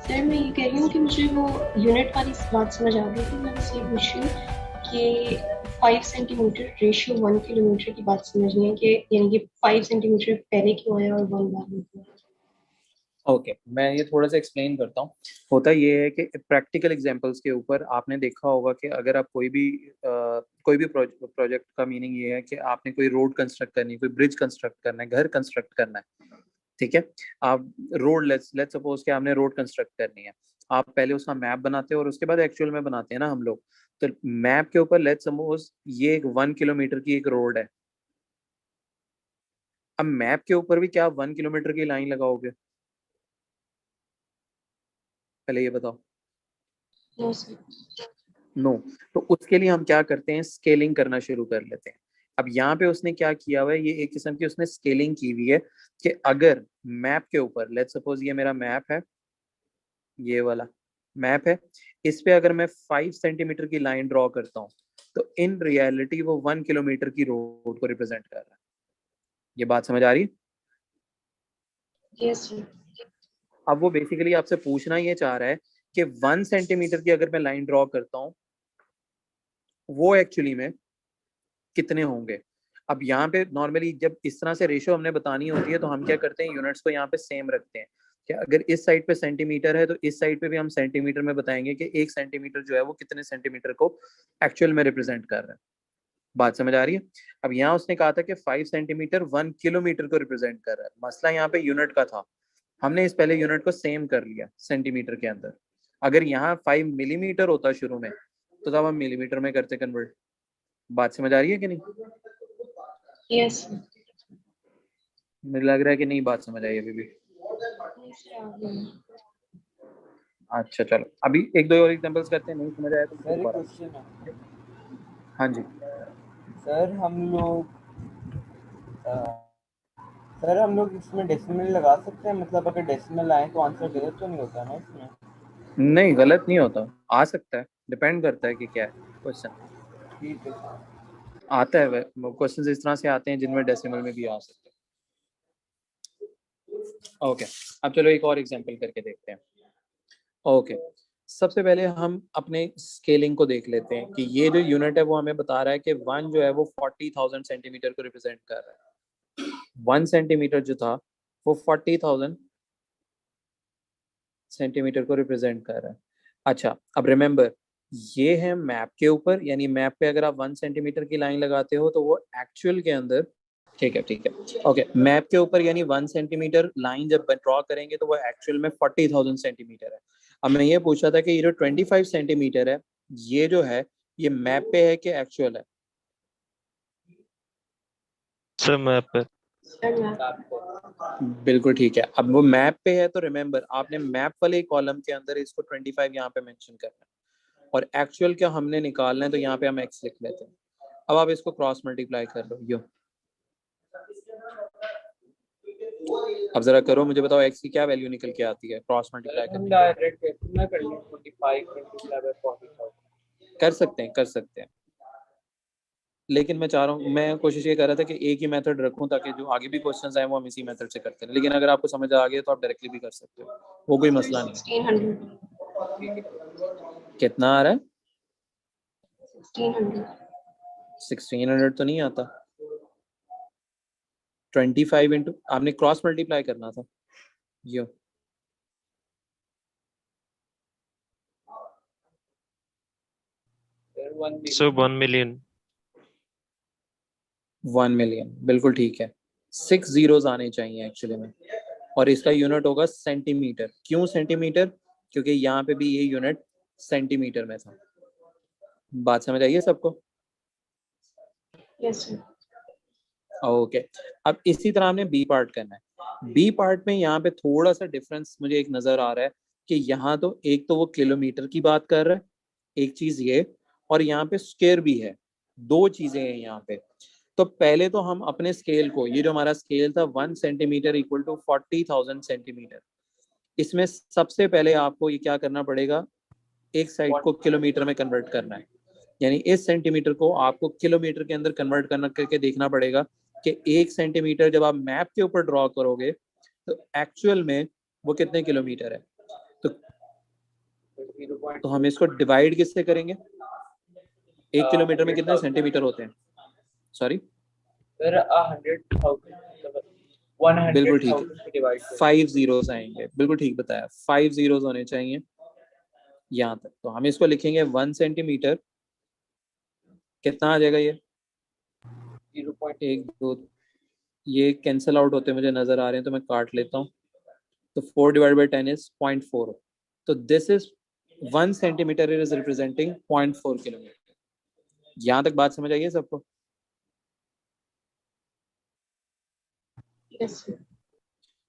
Sir मैं ये कह रही हूँ कि मुझे वो यूनिट वाली बात समझ आ गई थी। मैं बस ये पूछ रही हूँ कि 5 सेंटीमीटर रेशियो 1 किलोमीटर की बात समझनी है कि यानी कि 5 सेंटीमीटर पहले क्यों आया और 1 बाद में क्यों आया। ओके मैं ये थोड़ा सा एक्सप्लेन करता हूँ। होता ये है कि प्रैक्टिकल एग्जांपल्स के ऊपर आपने देखा होगा कि अगर आप कोई भी प्रोजेक्ट का मीनिंग ये है कि आपने कोई रोड कंस्ट्रक्ट करनी है, कोई ब्रिज कंस्ट्रक्ट करना है, घर कंस्ट्रक्ट करना है। ठीक है। आप रोड लेट्स सपोज कि आपने रोड कंस्ट्रक्ट करनी है। आप पहले उसका मैप बनाते हो और उसके बाद एक्चुअल में बनाते हैं ना हम लोग। तो मैप के ऊपर लेट्स सपोज ये एक 1 किलोमीटर की एक रोड है। अब मैप के ऊपर भी क्या 1 किलोमीटर की लाइन लगाओगे? पहले ये बताओ। No sir. नो। तो उसके लिए हम क्या करते हैं, स्केलिंग करना शुरू कर लेते हैं। अब यहाँ पे उसने क्या किया हुआ है, ये एक किस्म की उसने स्केलिंग की हुई है कि अगर मैप के ऊपर लेट्स सपोज ये मेरा मैप है, ये वाला मैप है, इस पे अगर मैं 5 सेंटीमीटर की लाइन ड्रॉ करता हूँ तो इन रियलिटी वो 1 किलोमीटर की रोड को रिप्रेजेंट कर रहा है। ये बात समझ आ रही है? Yes sir. अब वो बेसिकली आपसे पूछना ये चाह रहा है कि 1 सेंटीमीटर की अगर मैं लाइन ड्रॉ करता हूँ वो एक्चुअली में कितने होंगे। अब यहाँ पे नॉर्मली जब इस तरह से रेशियो हमने बतानी होती है तो हम क्या करते हैं, यूनिट्स को यहाँ पे सेम रखते हैं कि अगर इस साइड पे सेंटीमीटर है तो इस साइड पे भी हम सेंटीमीटर में बताएंगे कि 1 सेंटीमीटर जो है वो कितने सेंटीमीटर को एक्चुअल में रिप्रेजेंट कर रहा है। बात समझ आ रही है? अब यहाँ उसने कहा था कि 5 सेंटीमीटर 1 किलोमीटर को रिप्रेजेंट कर रहा है। मसला यहाँ पे यूनिट का था। हमने इस पहले यूनिट को सेम कर लिया सेंटीमीटर के अंदर। अगर यहाँ 5 मिलीमीटर होता शुरू में तो तब हम मिलीमीटर में करते कन्वर्ट। बात समझ आ रही है कि नहीं? Yes sir. मुझे लग रहा है कि नहीं बात समझ आई अभी भी। नहीं सर आ गया। अच्छा चलो अभी एक दो और एग्जांपल्स करते हैं, नहीं समझ आया तो फिर सर एक दोबारा। क्वेश्चन है। हाँ जी। सर हम लोग अ, सर हम लोग इसमें डेसिमल लगा सकते हैं, मतलब अगर डेसिमल आए तो आंसर गलत तो नहीं होता ना इसमें? नहीं गलत नहीं होता, आ सकता है, डिपेंड करता है कि क्या है क्वेश्चन। ठीक है सर। आता है क्वेश्चन इस तरह से आते हैं जिनमें डेसिमल में भी आ सकते हैं। ओके अब चलो एक और एग्जांपल करके देखते हैं। ओके सबसे पहले हम अपने स्केलिंग को देख लेते हैं कि ये जो यूनिट है वो हमें बता रहा है कि 1 जो है वो 40,000 सेंटीमीटर को रिप्रेजेंट कर रहा है। 1 सेंटीमीटर जो था वो 40,000 सेंटीमीटर को रिप्रेजेंट कर रहा है। अच्छा अब रिमेंबर ये है मैप के ऊपर, यानी मैप पे अगर आप 1 सेंटीमीटर की लाइन लगाते हो तो वो एक्चुअल के अंदर, ठीक है ठीक है ओके, मैप के ऊपर यानी 1 सेंटीमीटर लाइन जब ड्रॉ करेंगे तो वो एक्चुअल में 40,000 सेंटीमीटर है। अब मैं ये पूछ रहा था कि ये जो 25 सेंटीमीटर है ये जो है ये मैप पे है कि एक्चुअल है? सर मैप पे। सर मैं बिल्कुल ठीक है। अब वो मैप पे है तो रिमेंबर आपने मैप वाले कॉलम के अंदर इसको 25 यहाँ पे मेंशन करना है और एक्चुअल क्या हमने निकालना है तो यहाँ पे हम एक्स लिख लेते हैं। अब आप इसको क्रॉस मल्टीप्लाई कर लो यो। अब जरा करो मुझे बताओ एक्स की क्या वैल्यू निकल के आती है क्रॉस मल्टीप्लाई हम करने डायरेक्ट कितना कर लें, 25 कर सकते हैं कर सकते हैं। लेकिन मैं चाह रहा हूँ, मैं कोशिश ये कर रहा था कि एक ही मेथड रखूं ताकि जो आगे भी क्वेश्चंस आए वो हम इसी मेथड से करते हैं, लेकिन अगर आपको समझ आ गया तो आप डायरेक्टली भी कर सकते हो, वो कोई सर मसला नहीं है। 1600। कितना आ रहा है? 1600। 1600 तो नहीं आता। 25 इंटू आपने क्रॉस मल्टीप्लाई करना था यो। Sir 1 million. 1 मिलियन बिल्कुल ठीक है। 6 जीरोस आने चाहिए एक्चुअली में और इसका यूनिट होगा सेंटीमीटर। क्यों सेंटीमीटर? क्योंकि यहाँ पे भी ये यूनिट सेंटीमीटर में था। बात समझ आई है सबको? Yes sir. ओके अब इसी तरह हमने बी पार्ट करना है। बी पार्ट में यहाँ पे थोड़ा सा डिफरेंस मुझे एक नजर आ रहा है कि यहाँ तो एक तो वो किलोमीटर की बात कर रहा है, एक चीज ये, और यहाँ पे स्क्वायर भी है। दो चीजें हैं यहाँ पे। तो पहले तो हम अपने स्केल को, ये जो हमारा स्केल था 1 सेंटीमीटर इक्वल टू 40,000 सेंटीमीटर, इसमें सबसे पहले आपको ये क्या करना पड़ेगा, एक साइड को किलोमीटर में कन्वर्ट करना है। यानी इस सेंटीमीटर को आपको किलोमीटर के अंदर कन्वर्ट करना करके देखना पड़ेगा कि 1 सेंटीमीटर जब आप मैप के ऊपर ड्रॉ करोगे तो एक्चुअल में वो कितने किलोमीटर है। तो तो हम इसको डिवाइड किससे करेंगे? 1 किलोमीटर में कितने सेंटीमीटर होते हैं? सॉरी सर 100,000 बिल्कुल ठीक 100,000 से डिवाइड है, 5 zeros आएंगे, बिल्कुल ठीक बताया, 5 zeros होने चाहिए यहाँ तक। तो हम इसको लिखेंगे 1 सेंटीमीटर, कितना आ जाएगा ये? 1 2, ये कैंसिल आउट होते मुझे नजर आ रहे हैं तो मैं काट लेता हूँ। तो 4 डिवाइड बाई 10 इज 0.4। तो this is 1 centimetre is representing 0.4 kilometre. यहाँ तक बात समझ आई है सबको? Yes sir.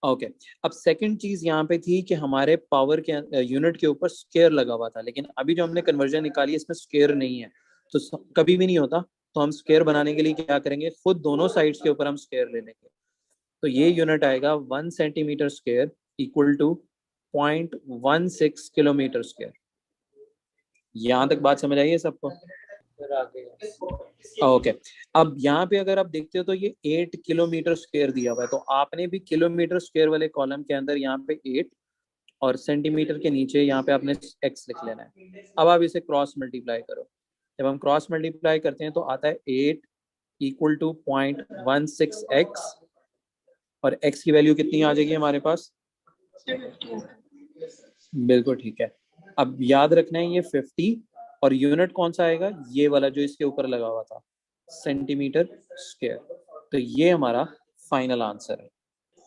ओके अब सेकंड चीज यहाँ पे थी कि हमारे पावर के यूनिट के ऊपर स्क्वायर लगा हुआ था, लेकिन अभी जो हमने कन्वर्जन निकाली इसमें स्क्वायर नहीं है, तो कभी भी नहीं होता। तो हम स्क्वायर बनाने के लिए क्या करेंगे, खुद दोनों साइड्स के ऊपर हम स्क्वायर ले लेंगे। तो ये यूनिट आएगा 1 centimetre square equal to 0.16 kilometre square. यहाँ तक बात समझ आई है सबको? ओके अब यहाँ पे अगर आप देखते हो तो ये 8 किलोमीटर स्क्वायर दिया हुआ है, तो आपने भी किलोमीटर स्क्वायर वाले कॉलम के अंदर यहाँ पे 8 और सेंटीमीटर के नीचे यहाँ पे आपने x लिख लेना है। अब आप इसे क्रॉस मल्टीप्लाई करो, जब हम क्रॉस मल्टीप्लाई करते हैं तो आता है 8 इक्वल टू 0.16x और x की वैल्यू कितनी आ जाएगी हमारे पास? बिल्कुल ठीक है। अब याद रखना है ये 50 और यूनिट कौन सा आएगा, ये वाला जो इसके ऊपर लगा हुआ था, सेंटीमीटर स्क्वायर। तो ये हमारा फाइनल आंसर है।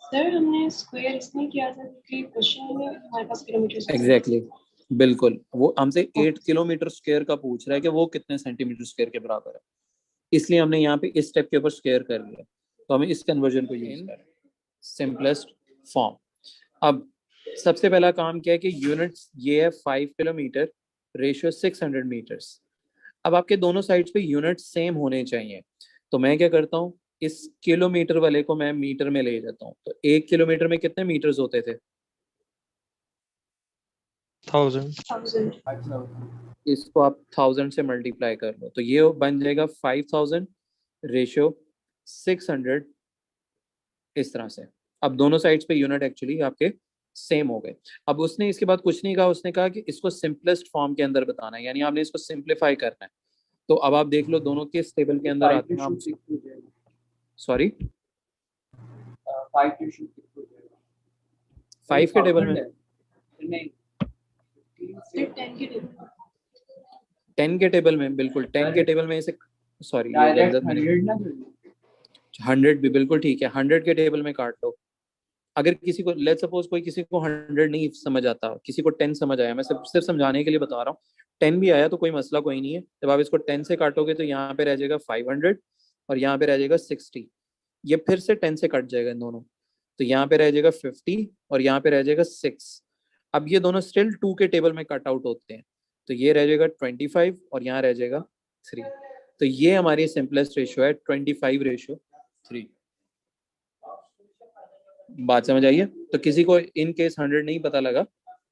सर हमने स्क्वायर इसमें किया था कि क्वेश्चन में हमारे पास किलोमीटर एग्जैक्टली बिल्कुल, वो हमसे 8 किलोमीटर स्क्वायर का पूछ रहा है कि वो कितने सेंटीमीटर स्क्वायर के बराबर है, इसलिए हमने यहाँ पे इस स्टेप के ऊपर स्क्वायर कर लिया। तो हमें इस कन्वर्जन को यूज करें सिंपलेस्ट फॉर्म। अब सबसे पहला काम क्या है कि यूनिट्स ये है 5 किलोमीटर रेशियो 600 मीटर्स। अब आपके दोनों साइड्स पे यूनिट सेम होने चाहिए, तो मैं क्या करता हूँ, इस किलोमीटर वाले को मैं मीटर में ले जाता हूँ। तो 1 किलोमीटर में कितने मीटर्स होते थे? 1000। इसको आप 1000 से मल्टीप्लाई कर लो तो ये बन जाएगा 5000 रेशियो 600 इस तरह से। अब दोनों साइड्स पे यूनिट एक्चुअली आपके सेम हो गए। अब उसने इसके बाद कुछ नहीं कहा, उसने कहा कि इसको सिंपलेस्ट फॉर्म के अंदर बताना है, यानी आपने इसको सिंप्लीफाई करना है। तो अब आप देख लो दोनों किस टेबल के अंदर आते हैं। सॉरी 5 के टेबल में, 10 के टेबल में, बिल्कुल 10 के टेबल में इसे, सॉरी 100 भी बिल्कुल ठीक है, 100 के टेबल में काट लो। अगर किसी को लेट्स सपोज कोई किसी को 100 नहीं समझ आता, किसी को 10 समझ आया, मैं सिर्फ समझाने के लिए बता रहा हूँ, 10 भी आया तो कोई मसला कोई नहीं है। जब आप इसको 10 से काटोगे तो यहाँ पे रह जाएगा 500 और यहाँ पे रह जाएगा 60, ये फिर से 10 से कट जाएगा इन दोनों, तो यहाँ पे रह जाएगा 50 और यहाँ पे रह जाएगा 6। अब ये दोनों स्टिल 2 के टेबल में कट आउट होते हैं, तो ये रह जाएगा 25 और यहाँ रह जाएगा 3। तो ये हमारी सिंपलेस्ट रेशियो है 25:3। बात समझ आई है? तो किसी को इन केस 100 नहीं पता लगा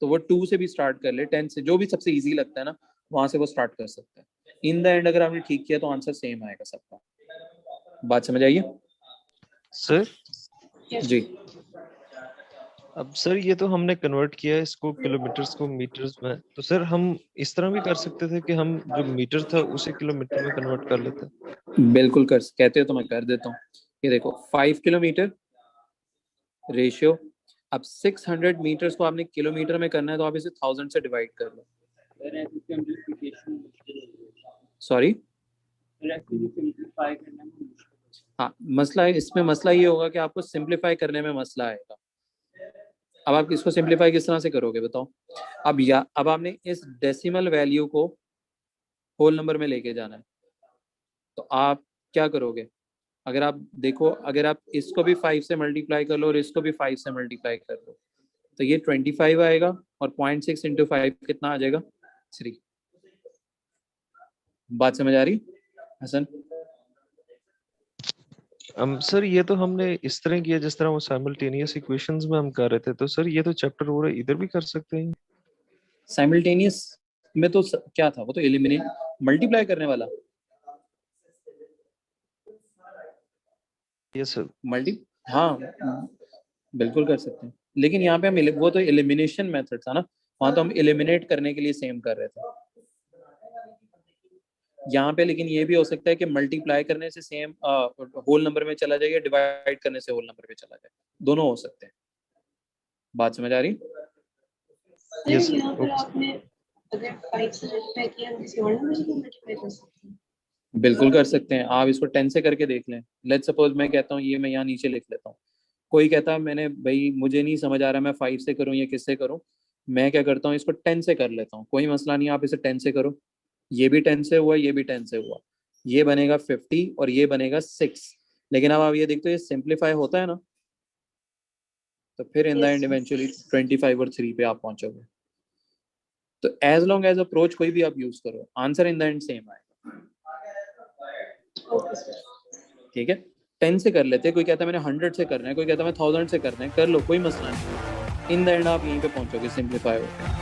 तो वो 2 से भी स्टार्ट कर ले, 10 से, जो भी सबसे इजी लगता है ना वहां से वो स्टार्ट कर सकता है। इन द एंड अगर आपने ठीक किया तो आंसर सेम आएगा सबका। बात समझ आई है सर? जी। अब सर ये तो हमने कन्वर्ट किया इसको किलोमीटर्स को मीटर्स में, तो सर हम इस तरह भी कर सकते थे कि हम जो मीटर था उसे किलोमीटर में कन्वर्ट कर लेते। बिल्कुल कर कहते हो तो मैं कर देता हूँ। ये देखो 5 किलोमीटर रेशियो, अब 600 मीटर्स को आपने किलोमीटर में करना है तो आप इसे 1000 से डिवाइड कर लो। सॉरी हाँ, मसला है इसमें, मसला ये होगा कि आपको सिंप्लीफाई करने में मसला आएगा। अब आप इसको सिंप्लीफाई किस तरह से करोगे बताओ? अब आपने इस डेसिमल वैल्यू को होल नंबर में लेके जाना है, तो आप क्या करोगे? अगर आप देखो, अगर आप इसको भी 5 से मल्टीप्लाई कर लो और इसको भी 5 से मल्टीप्लाई कर लो तो ये 25 आएगा और 0.6 इंटू 5 कितना आ जाएगा? 3। बात समझ आ रही हसन? सर ये तो हमने इस तरह किया जिस तरह वो साइमल्टेनियस इक्वेशंस में हम कर रहे थे, तो सर ये तो चैप्टर हो रहा है, इधर भी कर सकते हैं। साइमल्टेनियस में तो क्या था, वो तो एलिमिनेट मल्टीप्लाई करने वाला। Yes sir. हाँ बिल्कुल कर सकते हैं, लेकिन यहाँ पे हम वो तो एलिमिनेशन मेथड था ना, वहां तो हम एलिमिनेट करने के लिए सेम कर रहे थे। यहाँ पे लेकिन ये भी हो सकता है कि मल्टीप्लाई करने से सेम होल नंबर में चला जाए या डिवाइड करने से होल नंबर में चला जाए, दोनों हो सकते हैं। बात समझ आ रही? Yes, सर यहाँ पर okay. आपने अगर 5 से मल्टीप्लाई किया हम किसी और नंबर से मल्टीप्लाई कर सकते हैं? बिल्कुल कर सकते हैं। आप इसको 10 से करके देख लें। लेट्स सपोज मैं कहता हूँ, ये मैं यहाँ नीचे लिख लेता हूँ, कोई कहता है मैंने भाई मुझे नहीं समझ आ रहा मैं 5 से करूँ या किससे करूँ, मैं क्या करता हूँ इसको 10 से कर लेता हूँ, कोई मसला नहीं, आप इसे 10 से करो, ये भी 10 से हुआ, ये भी 10 से हुआ, ये बनेगा 50 और ये बनेगा 6। लेकिन अब आप ये देखते हो ये सिंप्लीफाई होता है ना, तो फिर इन द एंड इवेंचुअली 25 और 3 पे आप पहुंचोगे। तो एज लॉन्ग एज अप्रोच कोई भी आप यूज करो, answer in the end same आएगा। Okay sir. ठीक है, 10 से कर लेते हैं, कोई कहता है मैंने 100 से करना है, कोई कहता है मैं 1000 से करना है, कर लो कोई मसला नहीं, इन द एंड आप यहीं पे पहुंचोगे सिंप्लीफाई होकर।